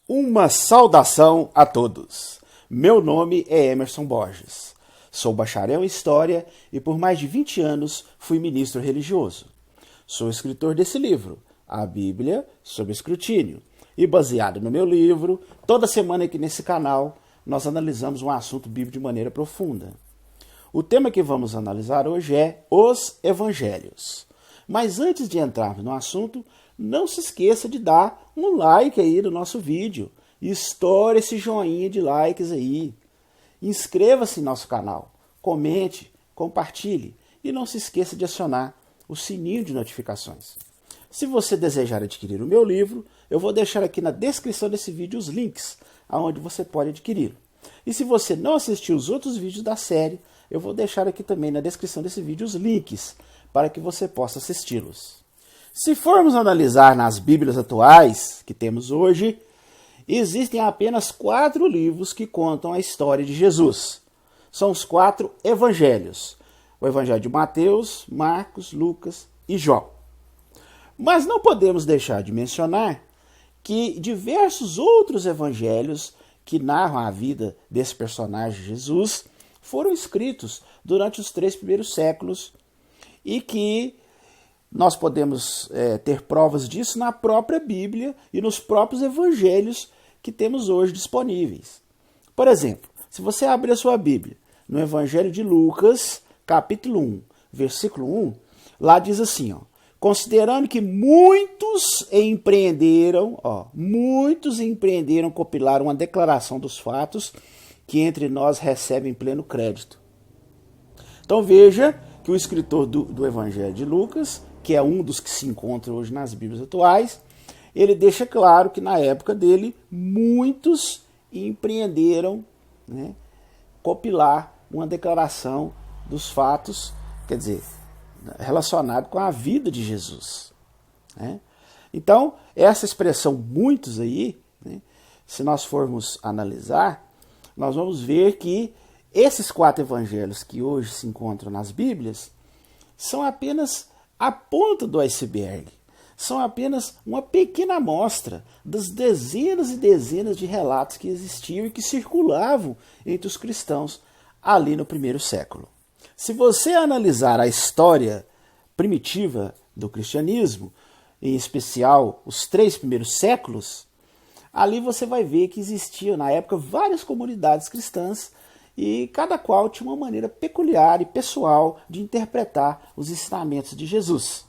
Uma saudação a todos. Meu nome é Emerson Borges. Sou bacharel em História e por mais de 20 anos fui ministro religioso. Sou escritor desse livro, A Bíblia sob Escrutínio. E baseado no meu livro, toda semana aqui nesse canal, nós analisamos um assunto bíblico de maneira profunda. O tema que vamos analisar hoje é os Evangelhos. Mas antes de entrarmos no assunto, não se esqueça de dar um like aí no nosso vídeo. Estoure esse joinha de likes aí. Inscreva-se em nosso canal. Comente, compartilhe. E não se esqueça de acionar o sininho de notificações. Se você desejar adquirir o meu livro, eu vou deixar aqui na descrição desse vídeo os links aonde você pode adquiri-lo. E se você não assistiu os outros vídeos da série, eu vou deixar aqui também na descrição desse vídeo os links para que você possa assisti-los. Se formos analisar nas Bíblias atuais que temos hoje, existem apenas 4 livros que contam a história de Jesus. São os 4 evangelhos. O evangelho de Mateus, Marcos, Lucas e João. Mas não podemos deixar de mencionar que diversos outros evangelhos que narram a vida desse personagem Jesus foram escritos durante os 3 primeiros séculos e que nós podemos ter provas disso na própria Bíblia e nos próprios evangelhos que temos hoje disponíveis. Por exemplo, se você abrir a sua Bíblia no Evangelho de Lucas, capítulo 1, versículo 1, lá diz assim, considerando que muitos empreenderam compilar uma declaração dos fatos que entre nós recebem pleno crédito. Então veja que o escritor do Evangelho de Lucas, que é um dos que se encontram hoje nas Bíblias atuais, ele deixa claro que na época dele muitos empreenderam compilar uma declaração dos fatos, quer dizer, relacionado com a vida de Jesus. Então, essa expressão muitos aí, se nós formos analisar, nós vamos ver que esses 4 evangelhos que hoje se encontram nas Bíblias são apenas a ponta do iceberg. São apenas uma pequena amostra das dezenas e dezenas de relatos que existiam e que circulavam entre os cristãos ali no primeiro século. Se você analisar a história primitiva do cristianismo, em especial os 3 primeiros séculos, ali você vai ver que existiam na época várias comunidades cristãs e cada qual tinha uma maneira peculiar e pessoal de interpretar os ensinamentos de Jesus.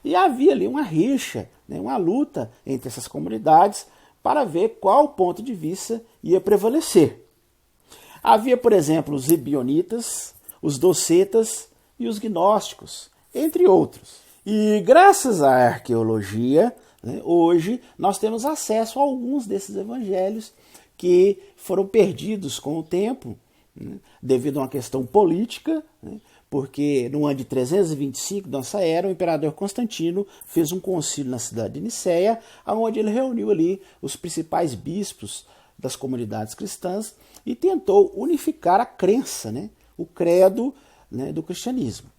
E havia ali uma rixa, uma luta entre essas comunidades para ver qual ponto de vista ia prevalecer. Havia, por exemplo, os ebionitas, os docetas e os gnósticos, entre outros. E graças à arqueologia, hoje nós temos acesso a alguns desses evangelhos que foram perdidos com o tempo, devido a uma questão política, porque no ano de 325 da nossa era, o imperador Constantino fez um concílio na cidade de Nicéia, onde ele reuniu ali os principais bispos das comunidades cristãs e tentou unificar a crença, o credo do cristianismo.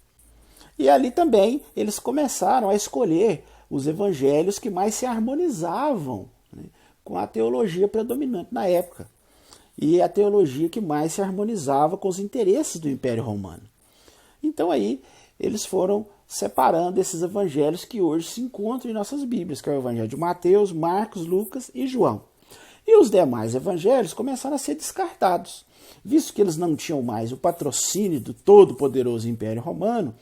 E ali também eles começaram a escolher os evangelhos que mais se harmonizavam com a teologia predominante na época e a teologia que mais se harmonizava com os interesses do Império Romano. Então aí eles foram separando esses evangelhos que hoje se encontram em nossas Bíblias, que é o evangelho de Mateus, Marcos, Lucas e João. E os demais evangelhos começaram a ser descartados. Visto que eles não tinham mais o patrocínio do todo-poderoso Império Romano,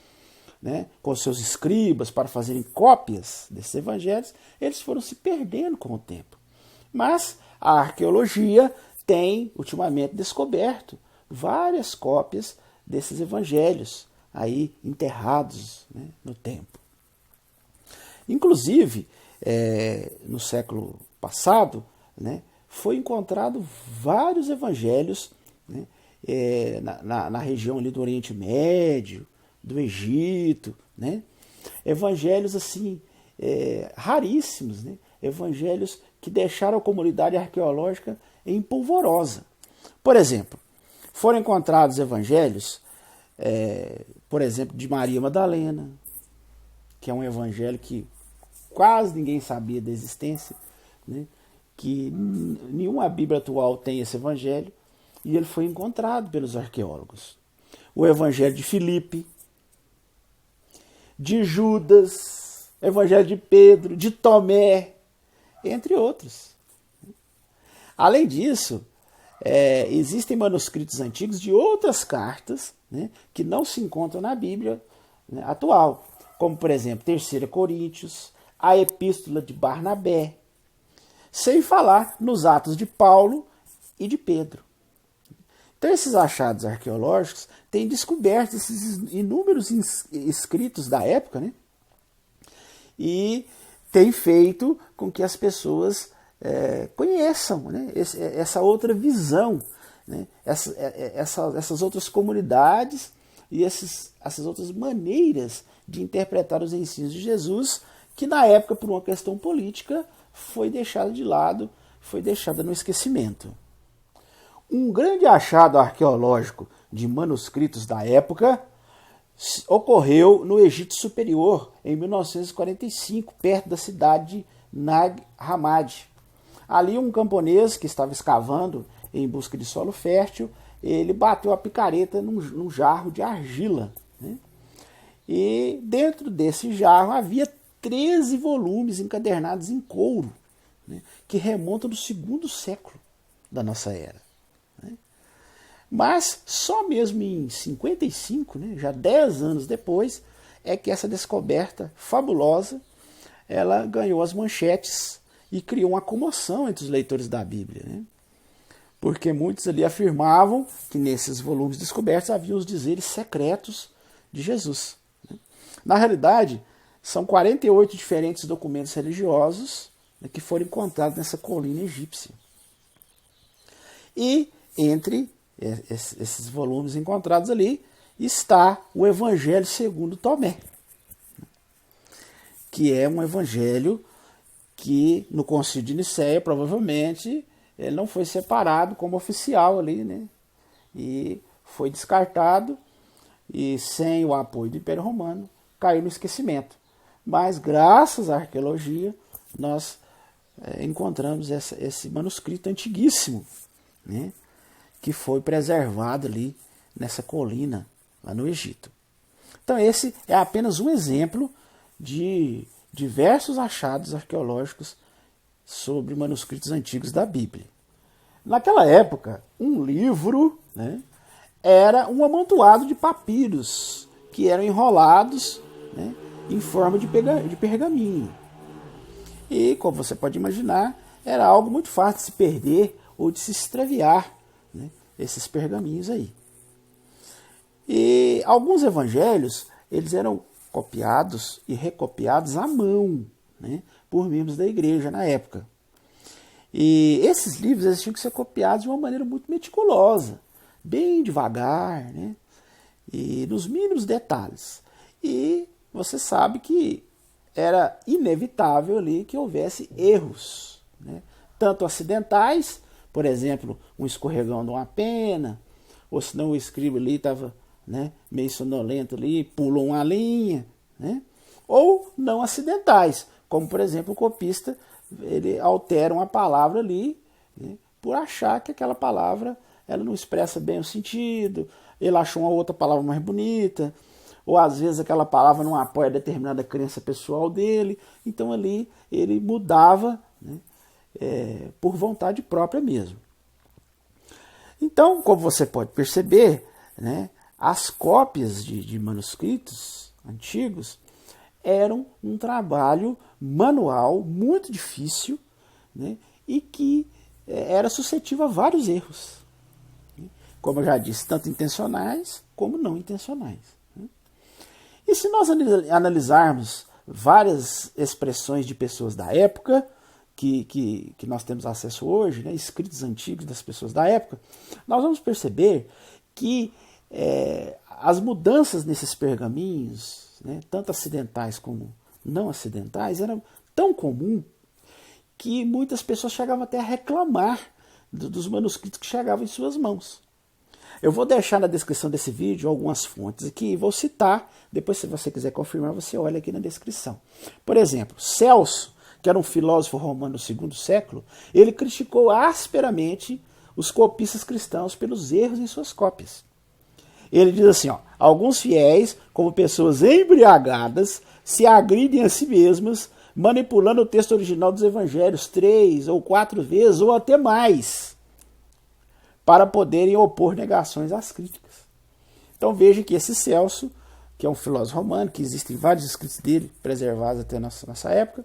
com seus escribas para fazerem cópias desses evangelhos, eles foram se perdendo com o tempo. Mas a arqueologia tem ultimamente descoberto várias cópias desses evangelhos aí enterrados no tempo. Inclusive, no século passado, foi encontrado vários evangelhos na região ali do Oriente Médio, do Egito, evangelhos assim raríssimos, evangelhos que deixaram a comunidade arqueológica em polvorosa. Por exemplo, foram encontrados evangelhos, por exemplo, de Maria Madalena, que é um evangelho que quase ninguém sabia da existência, que nenhuma Bíblia atual tem esse evangelho, e ele foi encontrado pelos arqueólogos. O evangelho de Filipe, de Judas, o evangelho de Pedro, de Tomé, entre outros. Além disso, existem manuscritos antigos de outras cartas, né, que não se encontram na Bíblia, né, atual, como, por exemplo, 3 Coríntios, a Epístola de Barnabé, sem falar nos Atos de Paulo e de Pedro. Então, esses achados arqueológicos têm descoberto esses inúmeros escritos da época, né, e tem feito com que as pessoas conheçam, né, essa outra visão, né, essas outras comunidades e essas outras maneiras de interpretar os ensinos de Jesus, que na época, por uma questão política, foi deixada de lado, foi deixada no esquecimento. Um grande achado arqueológico de manuscritos da época ocorreu no Egito Superior, em 1945, perto da cidade de Nag Hammadi. Ali um camponês que estava escavando em busca de solo fértil, ele bateu a picareta num jarro de argila, né? E dentro desse jarro havia 13 volumes encadernados em couro, né, que remontam do 2º século da nossa era. Né? Mas só mesmo em 55, né, já 10 anos depois, é que essa descoberta fabulosa ela ganhou as manchetes e criou uma comoção entre os leitores da Bíblia. Né? Porque muitos ali afirmavam que nesses volumes descobertos haviam os dizeres secretos de Jesus. Né? Na realidade, são 48 diferentes documentos religiosos, né, que foram encontrados nessa colina egípcia. E entre esses volumes encontrados ali está o Evangelho segundo Tomé, que é um evangelho que no Concílio de Nicéia provavelmente ele não foi separado como oficial ali, né? E foi descartado e sem o apoio do Império Romano caiu no esquecimento. Mas graças à arqueologia nós encontramos esse manuscrito antiguíssimo, né? Que foi preservado ali nessa colina lá no Egito. Então esse é apenas um exemplo de diversos achados arqueológicos sobre manuscritos antigos da Bíblia. Naquela época, um livro, né, era um amontoado de papiros que eram enrolados, né, em forma de pergaminho. E, como você pode imaginar, era algo muito fácil de se perder ou de se extraviar, né, esses pergaminhos aí. E alguns evangelhos eles eram copiados e recopiados à mão, né, por membros da igreja na época. E esses livros eles tinham que ser copiados de uma maneira muito meticulosa, bem devagar, né, e nos mínimos detalhes. E você sabe que era inevitável ali que houvesse erros, né, tanto acidentais, por exemplo, um escorregão de uma pena, ou senão o escriba ali estava, né, meio sonolento ali, pulou uma linha, né, ou não acidentais, como por exemplo o copista ele altera uma palavra ali, né, por achar que aquela palavra ela não expressa bem o sentido, ele achou uma outra palavra mais bonita, ou às vezes aquela palavra não apoia determinada crença pessoal dele, então ali ele mudava, né, por vontade própria mesmo. Então, como você pode perceber, né, as cópias de manuscritos antigos eram um trabalho manual muito difícil, né, e que era suscetível a vários erros, né, como eu já disse, tanto intencionais como não intencionais. Né. E se nós analisarmos várias expressões de pessoas da época, que nós temos acesso hoje, né, escritos antigos das pessoas da época, nós vamos perceber que as mudanças nesses pergaminhos, né, tanto acidentais como não acidentais, eram tão comum que muitas pessoas chegavam até a reclamar dos manuscritos que chegavam em suas mãos. Eu vou deixar na descrição desse vídeo algumas fontes aqui, vou citar, depois se você quiser confirmar, você olha aqui na descrição. Por exemplo, Celso, que era um filósofo romano do segundo século, ele criticou asperamente os copistas cristãos pelos erros em suas cópias. Ele diz assim, ó, alguns fiéis, como pessoas embriagadas, se agridem a si mesmas, manipulando o texto original dos evangelhos 3 ou 4 vezes, ou até mais, para poderem opor negações às críticas. Então veja que esse Celso, que é um filósofo romano, que existem vários escritos dele preservados até nossa época,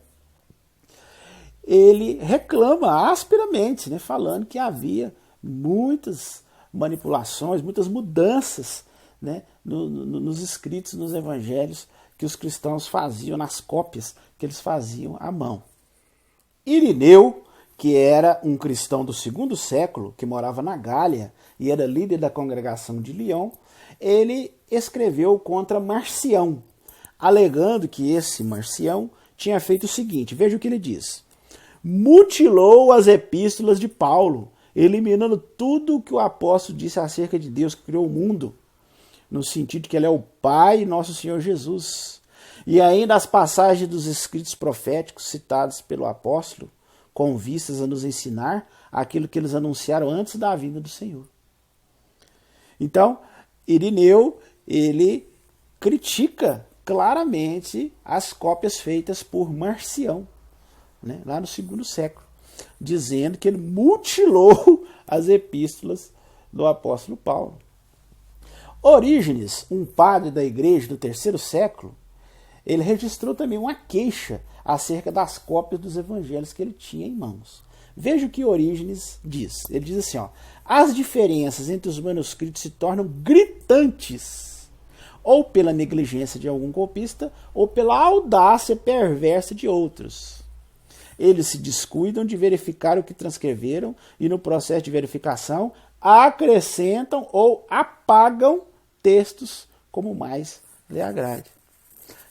ele reclama asperamente, né, falando que havia muitas manipulações, muitas mudanças, né, nos escritos, nos evangelhos que os cristãos faziam, nas cópias que eles faziam à mão. Irineu, que era um cristão do segundo século, que morava na Gália e era líder da congregação de Lyon, ele escreveu contra Marcião, alegando que esse Marcião tinha feito o seguinte, veja o que ele diz: mutilou as epístolas de Paulo, eliminando tudo o que o apóstolo disse acerca de Deus que criou o mundo, no sentido que ele é o Pai e nosso Senhor Jesus. E ainda as passagens dos escritos proféticos citados pelo apóstolo, com vistas a nos ensinar aquilo que eles anunciaram antes da vinda do Senhor. Então, Irineu, ele critica claramente as cópias feitas por Marcião, né, lá no segundo século, dizendo que ele mutilou as epístolas do apóstolo Paulo. Orígenes, um padre da igreja do terceiro século, ele registrou também uma queixa acerca das cópias dos evangelhos que ele tinha em mãos. Veja o que Orígenes diz. Ele diz assim, ó, as diferenças entre os manuscritos se tornam gritantes, ou pela negligência de algum copista, ou pela audácia perversa de outros. Eles se descuidam de verificar o que transcreveram e, no processo de verificação, acrescentam ou apagam textos como mais lhe agrade.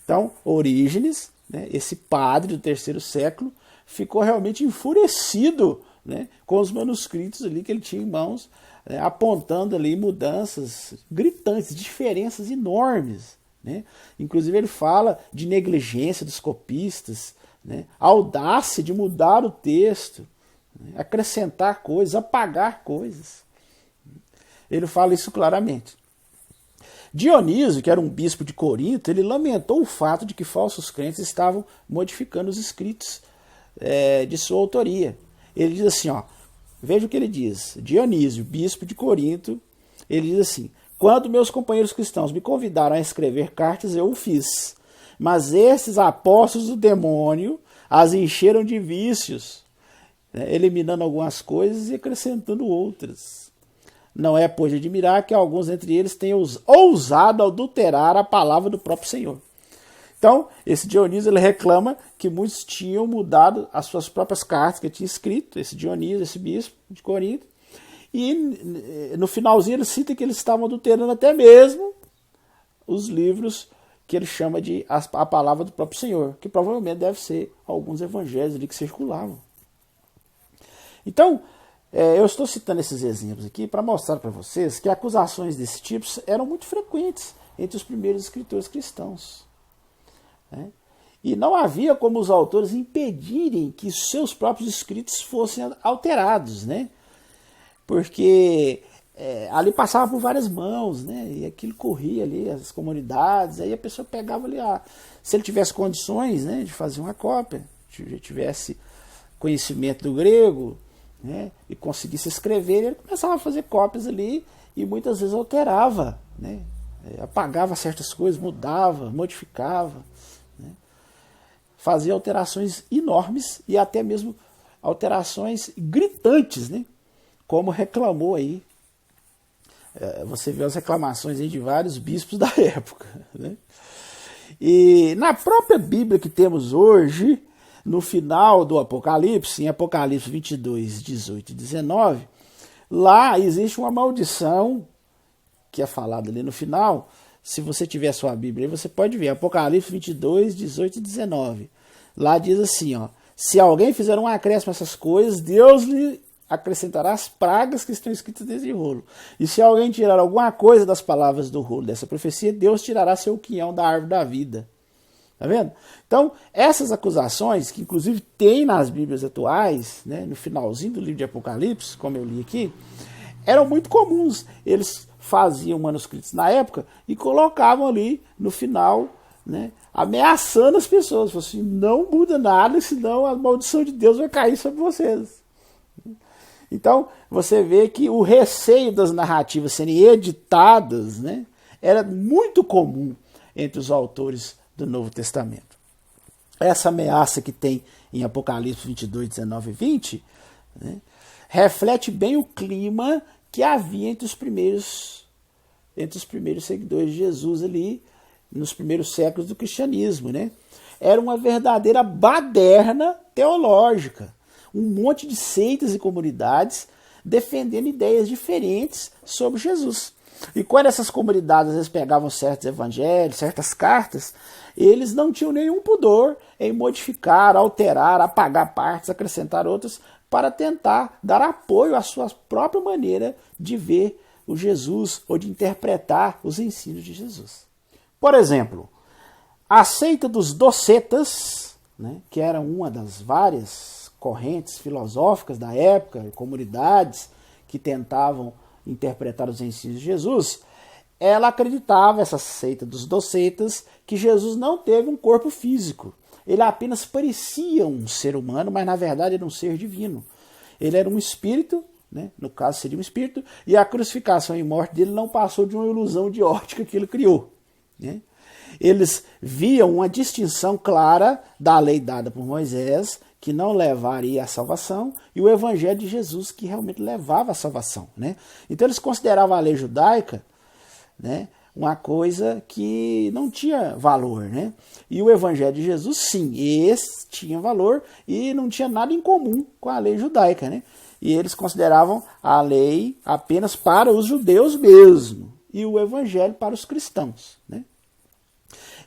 Então, Orígenes, né, esse padre do terceiro século, ficou realmente enfurecido, né, com os manuscritos ali que ele tinha em mãos, né, apontando ali mudanças gritantes, diferenças enormes, né? Inclusive ele fala de negligência dos copistas, né, audácia de mudar o texto, né, acrescentar coisas, apagar coisas. Ele fala isso claramente. Dionísio, que era um bispo de Corinto, ele lamentou o fato de que falsos crentes estavam modificando os escritos de sua autoria. Ele diz assim, ó, veja o que ele diz. Dionísio, bispo de Corinto, ele diz assim: quando meus companheiros cristãos me convidaram a escrever cartas, eu o fiz. Mas esses apóstolos do demônio as encheram de vícios, né, eliminando algumas coisas e acrescentando outras. Não é, pois, de admirar que alguns entre eles tenham ousado adulterar a palavra do próprio Senhor. Então, esse Dionísio ele reclama que muitos tinham mudado as suas próprias cartas que ele tinha escrito, esse Dionísio, esse bispo de Corinto, e no finalzinho ele cita que eles estavam adulterando até mesmo os livros que ele chama de a palavra do próprio Senhor, que provavelmente deve ser alguns evangelhos ali que circulavam. Então, eu estou citando esses exemplos aqui para mostrar para vocês que acusações desse tipo eram muito frequentes entre os primeiros escritores cristãos, né? E não havia como os autores impedirem que seus próprios escritos fossem alterados, né? Porque ali passava por várias mãos, né? E aquilo corria ali, as comunidades, aí a pessoa pegava ali, se ele tivesse condições, né, de fazer uma cópia, tivesse conhecimento do grego, né, e conseguisse escrever, ele começava a fazer cópias ali e muitas vezes alterava, né, apagava certas coisas, mudava, modificava, né, fazia alterações enormes e até mesmo alterações gritantes, né, como reclamou aí. Você vê as reclamações aí de vários bispos da época, né? E na própria Bíblia que temos hoje, no final do Apocalipse, em Apocalipse 22, 18 e 19, lá existe uma maldição que é falada ali no final. Se você tiver sua Bíblia aí, você pode ver, Apocalipse 22, 18 e 19. Lá diz assim, ó: se alguém fizer um acréscimo a essas coisas, Deus lhe acrescentará as pragas que estão escritas nesse rolo. E se alguém tirar alguma coisa das palavras do rolo dessa profecia, Deus tirará seu quinhão da árvore da vida. Tá vendo? Então, essas acusações, que inclusive tem nas Bíblias atuais, né, no finalzinho do livro de Apocalipse, como eu li aqui, eram muito comuns. Eles faziam manuscritos na época e colocavam ali no final, né, ameaçando as pessoas. Falaram assim, não muda nada, senão a maldição de Deus vai cair sobre vocês. Então, você vê que o receio das narrativas serem editadas, né, era muito comum entre os autores do Novo Testamento. Essa ameaça que tem em Apocalipse 22, 19 e 20, né, reflete bem o clima que havia entre os primeiros seguidores de Jesus ali, nos primeiros séculos do cristianismo. Né? Era uma verdadeira baderna teológica. Um monte de seitas e comunidades defendendo ideias diferentes sobre Jesus. E quando essas comunidades às vezes pegavam certos evangelhos, certas cartas, eles não tinham nenhum pudor em modificar, alterar, apagar partes, acrescentar outras, para tentar dar apoio à sua própria maneira de ver o Jesus ou de interpretar os ensinos de Jesus. Por exemplo, a seita dos docetas, né, que era uma das várias correntes filosóficas da época, comunidades que tentavam interpretar os ensinos de Jesus, ela acreditava, essa seita dos docetas, que Jesus não teve um corpo físico. Ele apenas parecia um ser humano, mas na verdade era um ser divino. Ele era um espírito, né? No caso seria um espírito, e a crucificação e morte dele não passou de uma ilusão de ótica que ele criou. Né? Eles viam uma distinção clara da lei dada por Moisés, que não levaria à salvação, e o evangelho de Jesus, que realmente levava à salvação. Né? Então eles consideravam a lei judaica, né, uma coisa que não tinha valor. Né? E o evangelho de Jesus, sim, esse tinha valor e não tinha nada em comum com a lei judaica. Né? E eles consideravam a lei apenas para os judeus mesmo, e o evangelho para os cristãos. Né?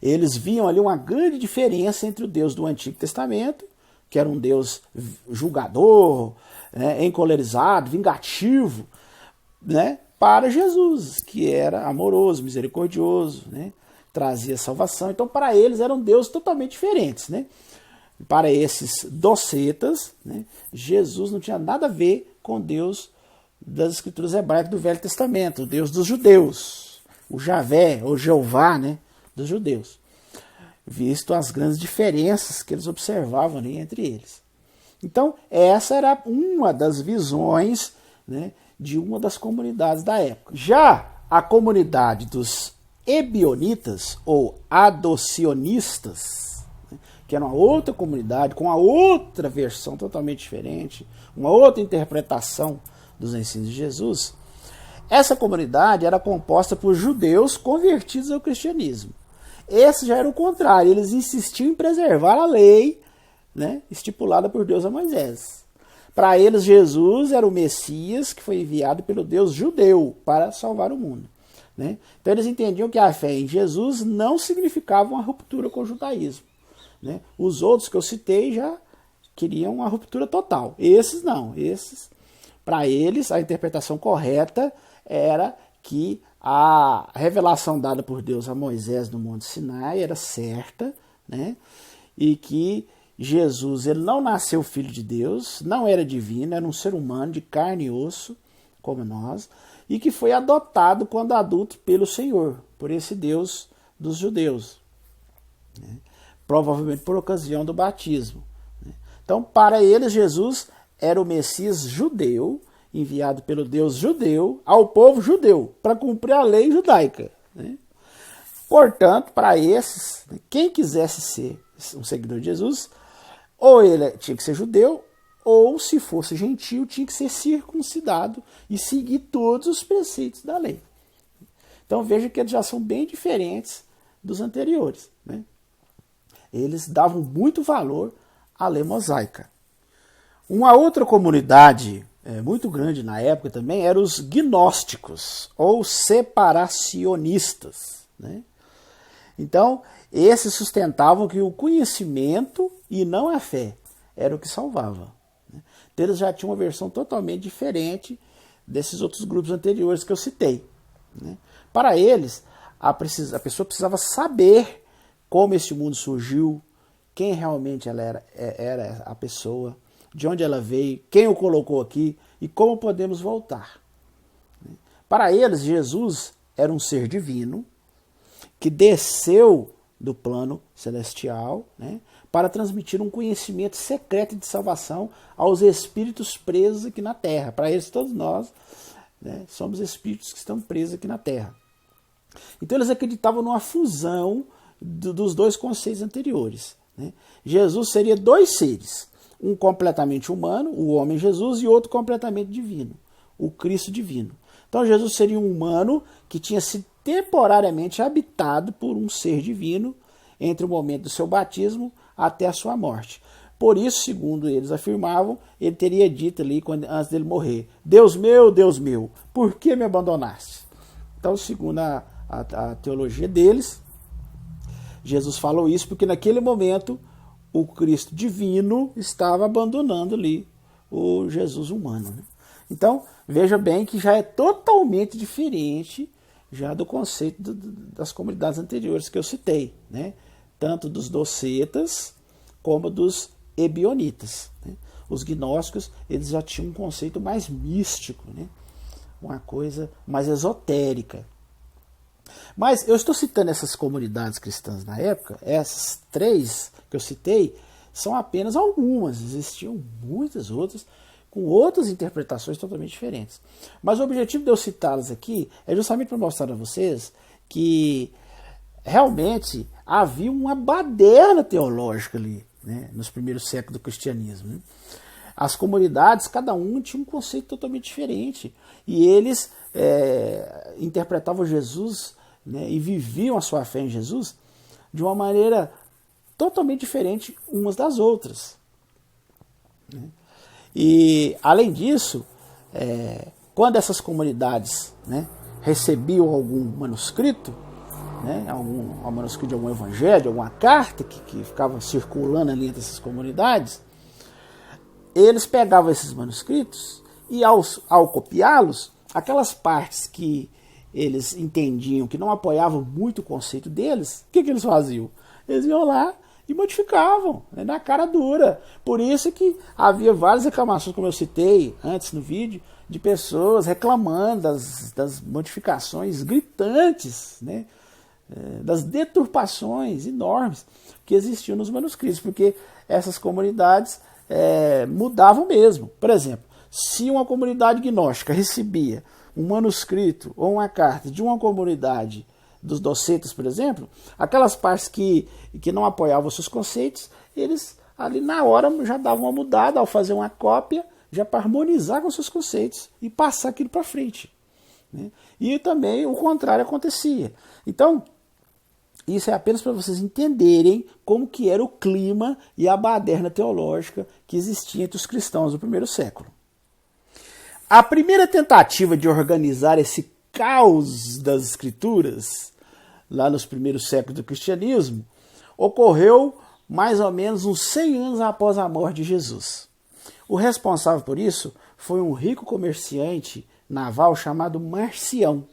Eles viam ali uma grande diferença entre o Deus do Antigo Testamento, que era um Deus julgador, né, encolerizado, vingativo, né, para Jesus, que era amoroso, misericordioso, né, trazia salvação. Então, para eles, eram deuses totalmente diferentes. Né? Para esses docetas, né, Jesus não tinha nada a ver com Deus das escrituras hebraicas do Velho Testamento, o Deus dos judeus, o Javé, ou Jeová, né, dos judeus, visto as grandes diferenças que eles observavam ali entre eles. Então, essa era uma das visões, né, de uma das comunidades da época. Já a comunidade dos ebionitas, ou adocionistas, né, que era uma outra comunidade, com uma outra versão totalmente diferente, uma outra interpretação dos ensinos de Jesus, essa comunidade era composta por judeus convertidos ao cristianismo. Esse já era o contrário, eles insistiam em preservar a lei, né, estipulada por Deus a Moisés. Para eles, Jesus era o Messias que foi enviado pelo Deus judeu para salvar o mundo. Né? Então eles entendiam que a fé em Jesus não significava uma ruptura com o judaísmo. Né? Os outros que eu citei já queriam uma ruptura total. Esses não. Esses, para eles, a interpretação correta era que a revelação dada por Deus a Moisés no Monte Sinai era certa, né? E que Jesus ele não nasceu filho de Deus, não era divino, era um ser humano de carne e osso, como nós, e que foi adotado quando adulto pelo Senhor, por esse Deus dos judeus, né? Provavelmente por ocasião do batismo. Né? Então, para eles, Jesus era o Messias judeu, enviado pelo Deus judeu ao povo judeu, para cumprir a lei judaica. Né? Portanto, para esses, quem quisesse ser um seguidor de Jesus, ou ele tinha que ser judeu, ou se fosse gentio, tinha que ser circuncidado e seguir todos os preceitos da lei. Então veja que eles já são bem diferentes dos anteriores. Né? Eles davam muito valor à lei mosaica. Uma outra comunidade muito grande na época também eram os gnósticos, ou separacionistas. Né? Então, esses sustentavam que o conhecimento e não a fé era o que salvava. Né? Então, eles já tinham uma versão totalmente diferente desses outros grupos anteriores que eu citei. Né? Para eles, a pessoa precisava saber como esse mundo surgiu, quem realmente ela era a pessoa, de onde ela veio, quem o colocou aqui e como podemos voltar. Para eles, Jesus era um ser divino que desceu do plano celestial, né, para transmitir um conhecimento secreto de salvação aos espíritos presos aqui na terra. Para eles, todos nós, né, somos espíritos que estão presos aqui na terra. Então eles acreditavam numa fusão dos dois conceitos anteriores, né? Jesus seria dois seres, um completamente humano, o homem Jesus, e outro completamente divino, o Cristo divino. Então Jesus seria um humano que tinha sido temporariamente habitado por um ser divino entre o momento do seu batismo até a sua morte. Por isso, segundo eles afirmavam, ele teria dito ali, antes dele morrer, Deus meu, por que me abandonaste? Então, segundo a teologia deles, Jesus falou isso porque naquele momento o Cristo divino estava abandonando ali o Jesus humano, né? Então, veja bem que já é totalmente diferente já do conceito das comunidades anteriores que eu citei, né? Tanto dos docetas como dos ebionitas, né? Os gnósticos, eles já tinham um conceito mais místico, né? Uma coisa mais esotérica. Mas eu estou citando essas comunidades cristãs na época, essas três que eu citei, são apenas algumas, existiam muitas outras, com outras interpretações totalmente diferentes. Mas o objetivo de eu citá-las aqui é justamente para mostrar a vocês que realmente havia uma baderna teológica ali, né, nos primeiros séculos do cristianismo, né? As comunidades, cada um tinha um conceito totalmente diferente. E eles interpretavam Jesus, né, e viviam a sua fé em Jesus de uma maneira totalmente diferente umas das outras, né? E, além disso, quando essas comunidades, né, recebiam algum manuscrito, né, algum manuscrito de algum evangelho, alguma carta que ficava circulando ali entre essas comunidades, eles pegavam esses manuscritos e, ao copiá-los, aquelas partes que eles entendiam que não apoiavam muito o conceito deles, o que eles faziam? Eles iam lá e modificavam, né, na cara dura. Por isso que havia várias reclamações, como eu citei antes no vídeo, de pessoas reclamando das modificações gritantes, né, das deturpações enormes que existiam nos manuscritos, porque essas comunidades mudavam mesmo. Por exemplo, se uma comunidade gnóstica recebia um manuscrito ou uma carta de uma comunidade dos docetas, por exemplo, aquelas partes que não apoiavam os seus conceitos, eles ali na hora já davam uma mudada ao fazer uma cópia, já para harmonizar com os seus conceitos e passar aquilo para frente, né? E também o contrário acontecia. Então, isso é apenas para vocês entenderem como que era o clima e a baderna teológica que existia entre os cristãos do primeiro século. A primeira tentativa de organizar esse caos das escrituras, lá nos primeiros séculos do cristianismo, ocorreu mais ou menos uns 100 anos após a morte de Jesus. O responsável por isso foi um rico comerciante naval chamado Marcião.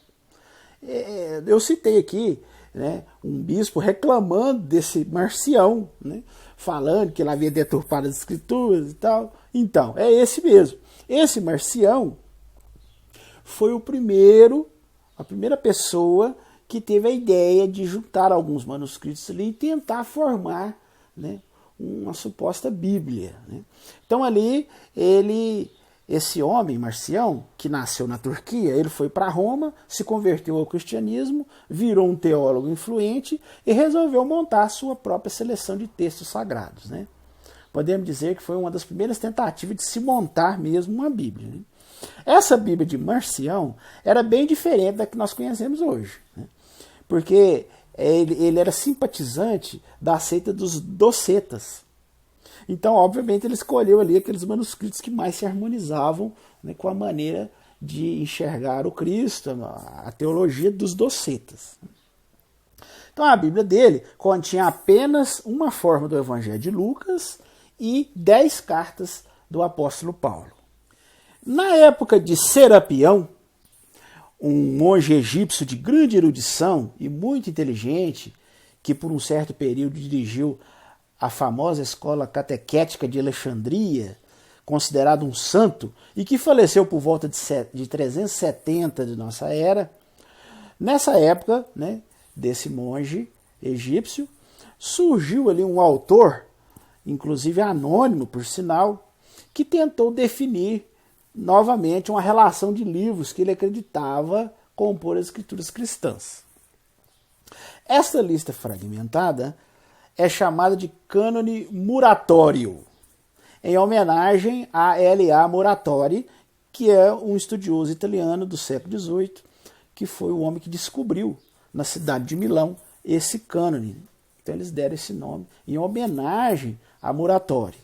Eu citei aqui, né, um bispo reclamando desse Marcião, né, falando que ele havia deturpado as escrituras e tal. Então, é esse mesmo. Esse Marcião foi a primeira pessoa que teve a ideia de juntar alguns manuscritos ali e tentar formar, né, uma suposta Bíblia, né? Então ali esse homem, Marcião, que nasceu na Turquia, ele foi para Roma, se converteu ao cristianismo, virou um teólogo influente e resolveu montar a sua própria seleção de textos sagrados, né? Podemos dizer que foi uma das primeiras tentativas de se montar mesmo uma Bíblia, né? Essa Bíblia de Marcião era bem diferente da que nós conhecemos hoje, né? Porque ele era simpatizante da seita dos docetas. Então, obviamente, ele escolheu ali aqueles manuscritos que mais se harmonizavam, né, com a maneira de enxergar o Cristo, a teologia dos docetas. Então, a Bíblia dele continha apenas uma forma do Evangelho de Lucas e 10 cartas do apóstolo Paulo. Na época de Serapião, um monge egípcio de grande erudição e muito inteligente, que por um certo período dirigiu a famosa escola catequética de Alexandria, considerado um santo, e que faleceu por volta de 370 de nossa era. Nessa época, né, desse monge egípcio, surgiu ali um autor, inclusive anônimo por sinal, que tentou definir novamente uma relação de livros que ele acreditava compor as escrituras cristãs. Esta lista fragmentada é chamada de cânone muratório, em homenagem a L.A. Muratori, que é um estudioso italiano do século XVIII, que foi o homem que descobriu na cidade de Milão esse cânone. Então eles deram esse nome em homenagem a Muratori.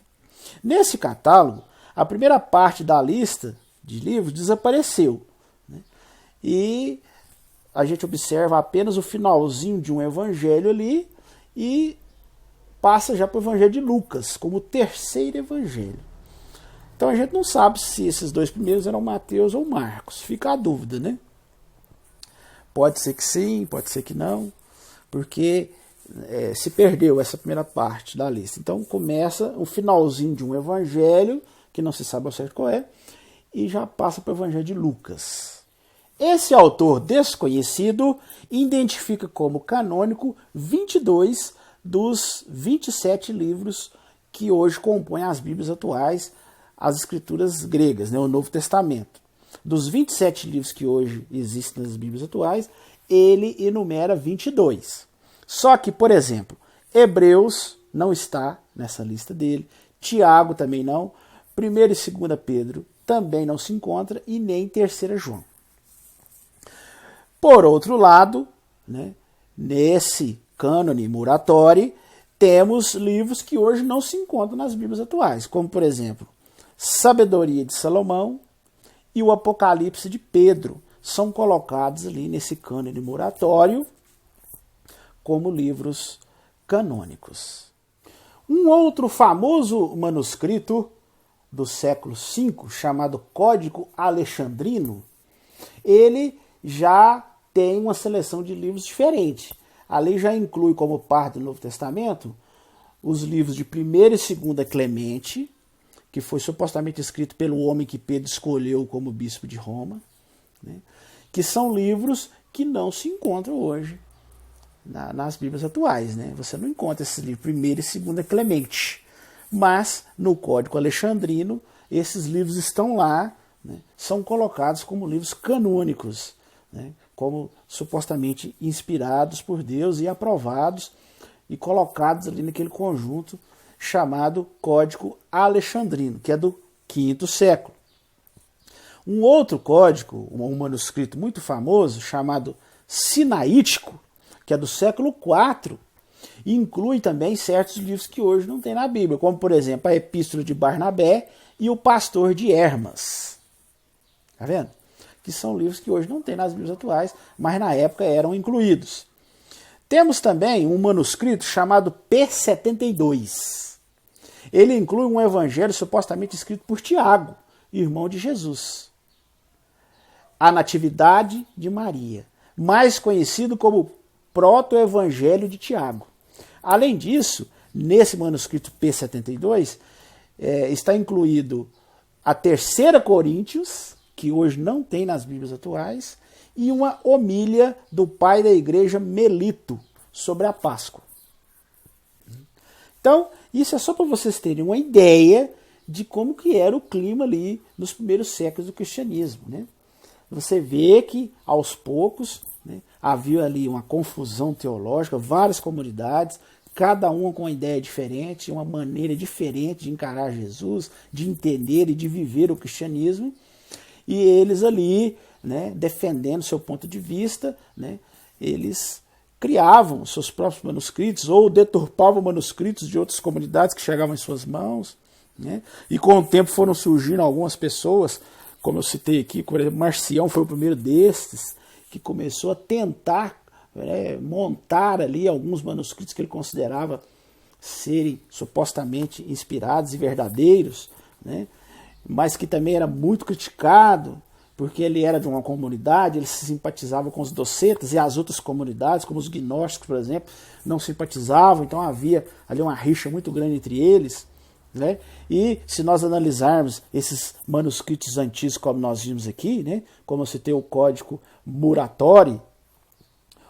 Nesse catálogo, a primeira parte da lista de livros desapareceu, né? E a gente observa apenas o finalzinho de um evangelho ali e passa já para o evangelho de Lucas, como o terceiro evangelho. Então a gente não sabe se esses dois primeiros eram Mateus ou Marcos. Fica a dúvida, né? Pode ser que sim, pode ser que não, porque se perdeu essa primeira parte da lista. Então começa o finalzinho de um evangelho, que não se sabe ao certo qual é, e já passa para o evangelho de Lucas. Esse autor desconhecido identifica como canônico 22 dos 27 livros que hoje compõem as Bíblias atuais, as escrituras gregas, né, o Novo Testamento. Dos 27 livros que hoje existem nas Bíblias atuais, ele enumera 22. Só que, por exemplo, Hebreus não está nessa lista dele, Tiago também não, 1 e 2 Pedro também não se encontra, e nem 3 João. Por outro lado, né, nesse cânone Muratori, temos livros que hoje não se encontram nas Bíblias atuais, como, por exemplo, Sabedoria de Salomão e o Apocalipse de Pedro. São colocados ali nesse cânone Muratório como livros canônicos. Um outro famoso manuscrito do século V, chamado Código Alexandrino, ele já tem uma seleção de livros diferente. A lei já inclui como parte do Novo Testamento os livros de 1 e 2 Clemente, que foi supostamente escrito pelo homem que Pedro escolheu como bispo de Roma, né, que são livros que não se encontram hoje nas Bíblias atuais. Né? Você não encontra esses livros 1 e 2 Clemente, mas no Código Alexandrino esses livros estão lá, né, são colocados como livros canônicos, né, como supostamente inspirados por Deus e aprovados e colocados ali naquele conjunto chamado Código Alexandrino, que é do V século. Um outro código, um manuscrito muito famoso, chamado Sinaítico, que é do século IV, inclui também certos livros que hoje não tem na Bíblia, como, por exemplo, a Epístola de Barnabé e o Pastor de Hermas. Está vendo? Que são livros que hoje não tem nas Bíblias atuais, mas na época eram incluídos. Temos também um manuscrito chamado P72. Ele inclui um evangelho supostamente escrito por Tiago, irmão de Jesus. A Natividade de Maria, mais conhecido como Proto-Evangelho de Tiago. Além disso, nesse manuscrito P72, está incluído a 3 Coríntios, que hoje não tem nas Bíblias atuais, e uma homília do pai da igreja Melito sobre a Páscoa. Então, isso é só para vocês terem uma ideia de como que era o clima ali nos primeiros séculos do cristianismo. Né? Você vê que, aos poucos, né, havia ali uma confusão teológica, várias comunidades, cada uma com uma ideia diferente, uma maneira diferente de encarar Jesus, de entender e de viver o cristianismo, e eles ali, né, defendendo seu ponto de vista, né, eles criavam seus próprios manuscritos ou deturpavam manuscritos de outras comunidades que chegavam em suas mãos, né, e com o tempo foram surgindo algumas pessoas, como eu citei aqui, por exemplo, Marcião foi o primeiro destes, que começou a tentar montar ali alguns manuscritos que ele considerava serem supostamente inspirados e verdadeiros, né, mas que também era muito criticado porque ele era de uma comunidade, ele se simpatizava com os docetas, e as outras comunidades, como os gnósticos, por exemplo, não simpatizavam, então havia ali uma rixa muito grande entre eles, né? E se nós analisarmos esses manuscritos antigos, como nós vimos aqui, né? Como eu citei o Código Muratori,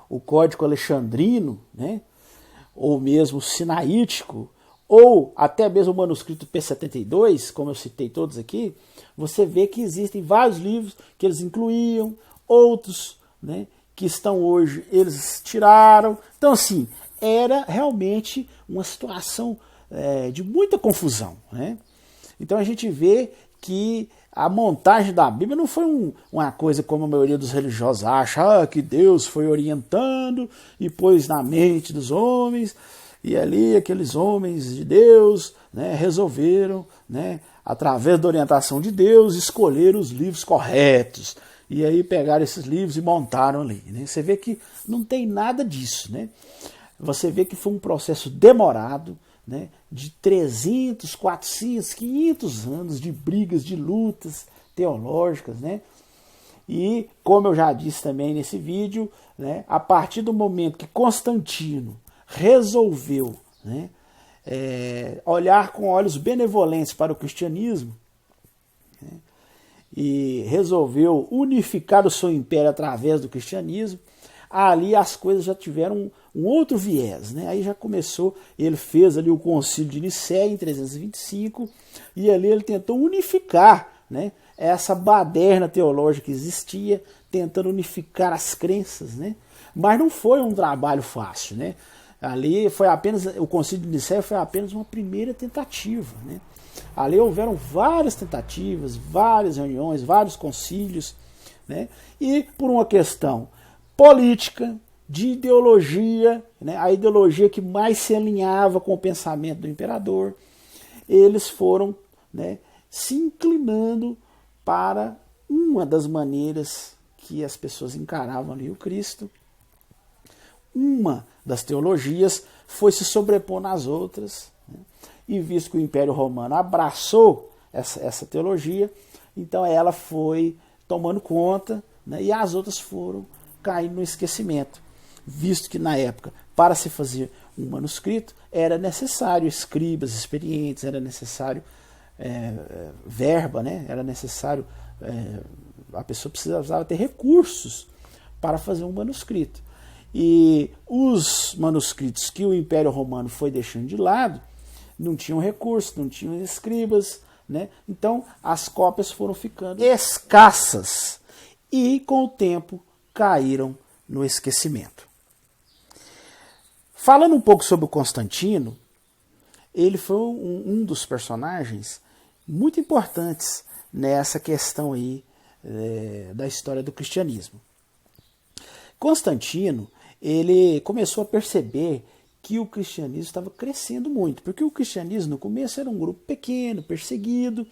o Código Alexandrino, né? Ou mesmo o Sinaítico, ou até mesmo o manuscrito P72, como eu citei todos aqui, você vê que existem vários livros que eles incluíam, outros, né, que estão hoje, eles tiraram. Então, assim, era realmente uma situação de muita confusão, né? Então a gente vê que a montagem da Bíblia não foi uma coisa como a maioria dos religiosos acha, que Deus foi orientando e pôs na mente dos homens, e ali aqueles homens de Deus, né, resolveram, né, através da orientação de Deus, escolher os livros corretos. E aí pegaram esses livros e montaram ali, né? Você vê que não tem nada disso, né? Você vê que foi um processo demorado, né, de 300, 400, 500 anos de brigas, de lutas teológicas, né? E, como eu já disse também nesse vídeo, né, a partir do momento que Constantino resolveu, né, olhar com olhos benevolentes para o cristianismo, né, e resolveu unificar o seu império através do cristianismo, ali as coisas já tiveram um outro viés, né? Aí já começou, ele fez ali o Concílio de Nicéia em 325, e ali ele tentou unificar, né, essa baderna teológica que existia, tentando unificar as crenças, né? Mas não foi um trabalho fácil, né? Ali foi apenas, o Concílio de Nicéia foi apenas uma primeira tentativa, né? Ali houveram várias tentativas, várias reuniões, vários concílios, né? E por uma questão política, de ideologia, né, a ideologia que mais se alinhava com o pensamento do imperador, eles foram, né, se inclinando para uma das maneiras que as pessoas encaravam ali o Cristo. Uma das teologias foi se sobrepor nas outras, né, e visto que o Império Romano abraçou essa teologia, então ela foi tomando conta, né, e as outras foram caindo no esquecimento, visto que na época, para se fazer um manuscrito, era necessário escribas experientes, era necessário verba, né? Era necessário, a pessoa precisava ter recursos para fazer um manuscrito. E os manuscritos que o Império Romano foi deixando de lado, não tinham recursos, não tinham escribas, né? Então as cópias foram ficando escassas e com o tempo caíram no esquecimento. Falando um pouco sobre o Constantino, ele foi um dos personagens muito importantes nessa questão aí da história do cristianismo. Constantino, ele começou a perceber que o cristianismo estava crescendo muito, porque o cristianismo no começo era um grupo pequeno, perseguido,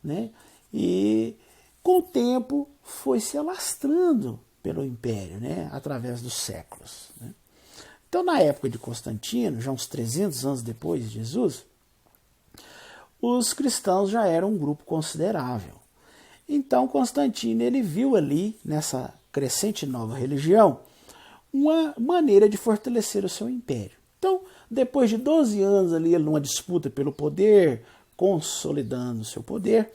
né? E com o tempo foi se alastrando pelo império, né, através dos séculos, né? Então, na época de Constantino, já uns 300 anos depois de Jesus, os cristãos já eram um grupo considerável. Então, Constantino, ele viu ali, nessa crescente nova religião, uma maneira de fortalecer o seu império. Então, depois de 12 anos ali, numa disputa pelo poder, consolidando o seu poder,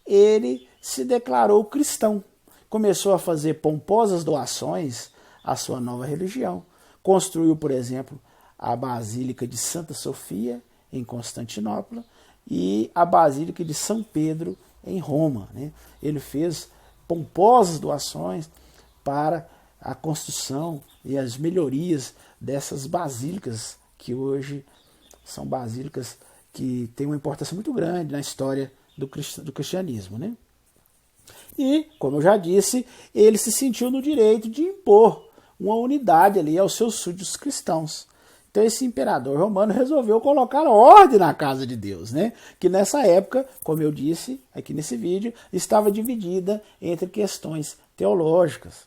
ele se declarou cristão. Começou a fazer pomposas doações à sua nova religião. Construiu, por exemplo, a Basílica de Santa Sofia, em Constantinopla, e a Basílica de São Pedro, em Roma, né? Ele fez pomposas doações para a construção e as melhorias dessas basílicas, que hoje são basílicas que têm uma importância muito grande na história do cristianismo, né? E, como eu já disse, ele se sentiu no direito de impor uma unidade ali aos seus súditos cristãos. Então esse imperador romano resolveu colocar ordem na casa de Deus, né? Que nessa época, como eu disse aqui nesse vídeo, estava dividida entre questões teológicas.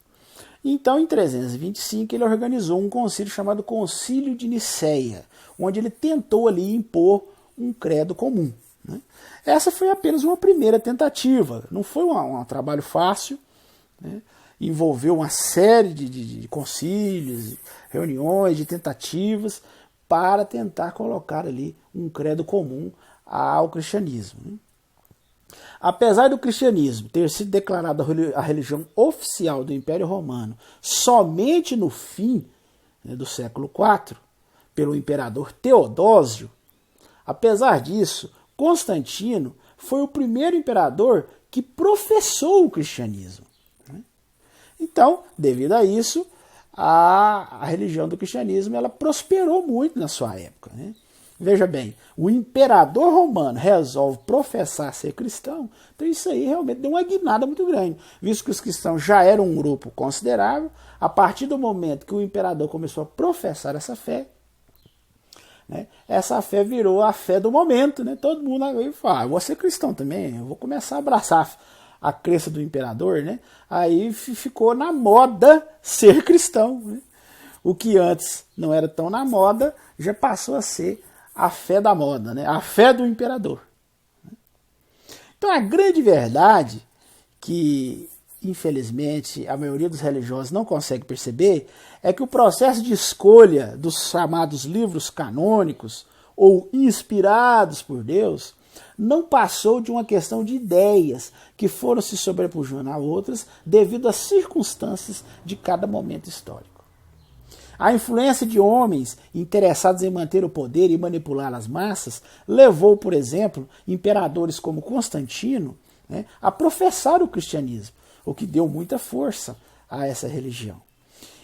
Então, em 325, ele organizou um concílio chamado Concílio de Nicéia, onde ele tentou ali impor um credo comum, né? Essa foi apenas uma primeira tentativa, não foi um trabalho fácil, né? Envolveu uma série de concílios, reuniões, de tentativas para tentar colocar ali um credo comum ao cristianismo, né? Apesar do cristianismo ter sido declarado a religião oficial do Império Romano somente no fim, né, do século IV, pelo imperador Teodósio, apesar disso, Constantino foi o primeiro imperador que professou o cristianismo, né? Então, devido a isso, a religião do cristianismo ela prosperou muito na sua época, né? Veja bem, o imperador romano resolve professar ser cristão, então isso aí realmente deu uma guinada muito grande, visto que os cristãos já eram um grupo considerável. A partir do momento que o imperador começou a professar essa fé, né, essa fé virou a fé do momento, né? Todo mundo aí fala, eu vou ser cristão também, eu vou começar a abraçar a crença do imperador, né? Aí ficou na moda ser cristão, né? O que antes não era tão na moda, já passou a ser a fé da moda, né? A fé do imperador. Então a grande verdade que, infelizmente, a maioria dos religiosos não consegue perceber é que o processo de escolha dos chamados livros canônicos ou inspirados por Deus não passou de uma questão de ideias que foram se sobrepujando a outras devido às circunstâncias de cada momento histórico. A influência de homens interessados em manter o poder e manipular as massas levou, por exemplo, imperadores como Constantino, né, a professar o cristianismo, o que deu muita força a essa religião.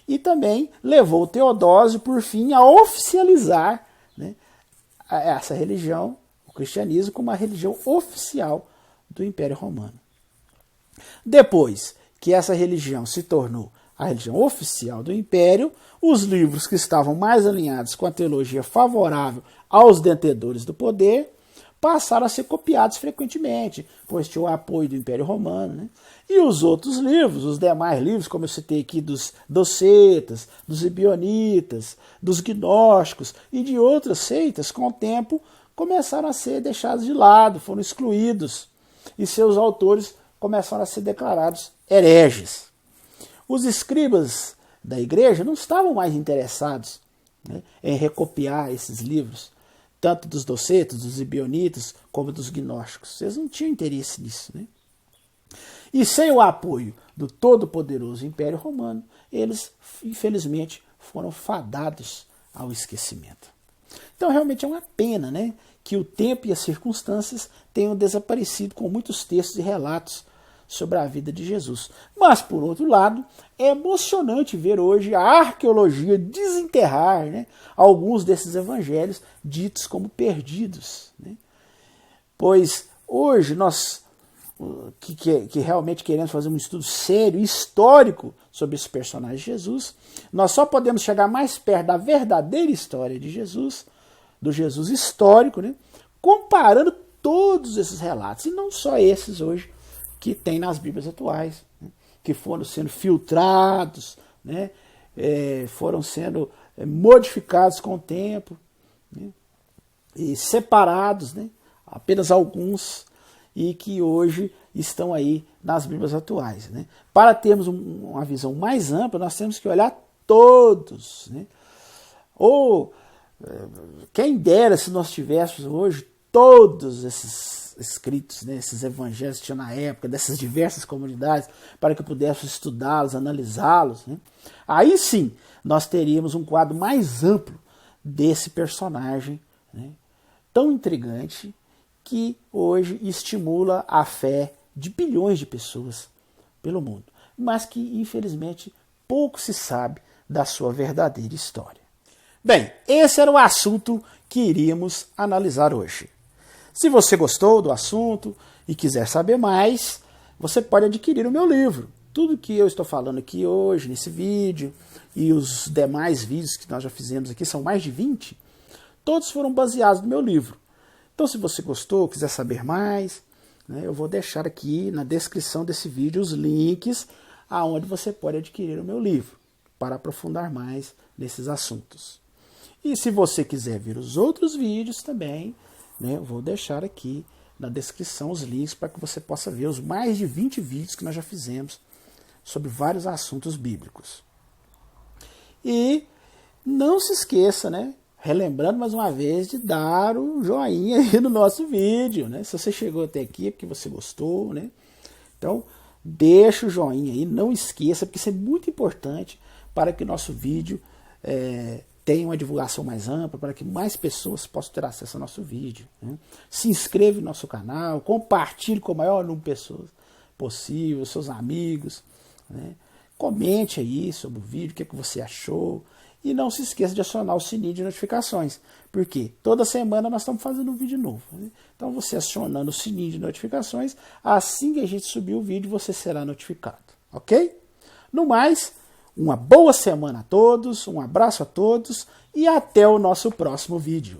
E também levou Teodósio, por fim, a oficializar, né, essa religião, o cristianismo, como a religião oficial do Império Romano. Depois que essa religião se tornou a religião oficial do Império, os livros que estavam mais alinhados com a teologia favorável aos detentores do poder passaram a ser copiados frequentemente, pois tinha o apoio do Império Romano, né? E os outros livros, os demais livros, como eu citei aqui, dos docetas, dos ebionitas, dos gnósticos e de outras seitas, com o tempo começaram a ser deixados de lado, foram excluídos, e seus autores começaram a ser declarados hereges. Os escribas da igreja não estavam mais interessados, né, em recopiar esses livros, tanto dos docetas, dos ebionitas, como dos gnósticos. Eles não tinham interesse nisso, né? E sem o apoio do todo-poderoso Império Romano, eles, infelizmente, foram fadados ao esquecimento. Então, realmente é uma pena, né, que o tempo e as circunstâncias tenham desaparecido com muitos textos e relatos sobre a vida de Jesus. Mas, por outro lado, é emocionante ver hoje a arqueologia desenterrar, né, alguns desses evangelhos ditos como perdidos, né? Pois hoje nós, que realmente queremos fazer um estudo sério, histórico, sobre esse personagem de Jesus, nós só podemos chegar mais perto da verdadeira história de Jesus, do Jesus histórico, né, comparando todos esses relatos, e não só esses hoje, que tem nas Bíblias atuais, né, que foram sendo filtrados, né, foram sendo modificados com o tempo, né, e separados, né, apenas alguns, e que hoje estão aí nas Bíblias atuais, né. Para termos uma visão mais ampla, nós temos que olhar todos, né. Ou, quem dera se nós tivéssemos hoje todos esses escritos, né, esses evangelhos que tinha na época, dessas diversas comunidades, para que pudéssemos estudá-los, analisá-los, né? Aí sim, nós teríamos um quadro mais amplo desse personagem, né, tão intrigante, que hoje estimula a fé de bilhões de pessoas pelo mundo, mas que, infelizmente, pouco se sabe da sua verdadeira história. Bem, esse era o assunto que iríamos analisar hoje. Se você gostou do assunto e quiser saber mais, você pode adquirir o meu livro. Tudo que eu estou falando aqui hoje, nesse vídeo, e os demais vídeos que nós já fizemos aqui, são mais de 20, todos foram baseados no meu livro. Então, se você gostou, quiser saber mais, né, eu vou deixar aqui na descrição desse vídeo os links aonde você pode adquirir o meu livro, para aprofundar mais nesses assuntos. E se você quiser ver os outros vídeos também, né, eu vou deixar aqui na descrição os links para que você possa ver os mais de 20 vídeos que nós já fizemos sobre vários assuntos bíblicos. E não se esqueça, né? Relembrando mais uma vez de dar o joinha aí no nosso vídeo, né? Se você chegou até aqui é porque você gostou, né? Então, deixa o joinha aí, não esqueça, porque isso é muito importante para que o nosso vídeo tenha uma divulgação mais ampla, para que mais pessoas possam ter acesso ao nosso vídeo, né? Se inscreva no nosso canal, compartilhe com o maior número de pessoas possível, seus amigos, né? Comente aí sobre o vídeo, o que você achou. E não se esqueça de acionar o sininho de notificações, porque toda semana nós estamos fazendo um vídeo novo, né? Então você acionando o sininho de notificações, assim que a gente subir o vídeo, você será notificado, ok? No mais, uma boa semana a todos, um abraço a todos e até o nosso próximo vídeo.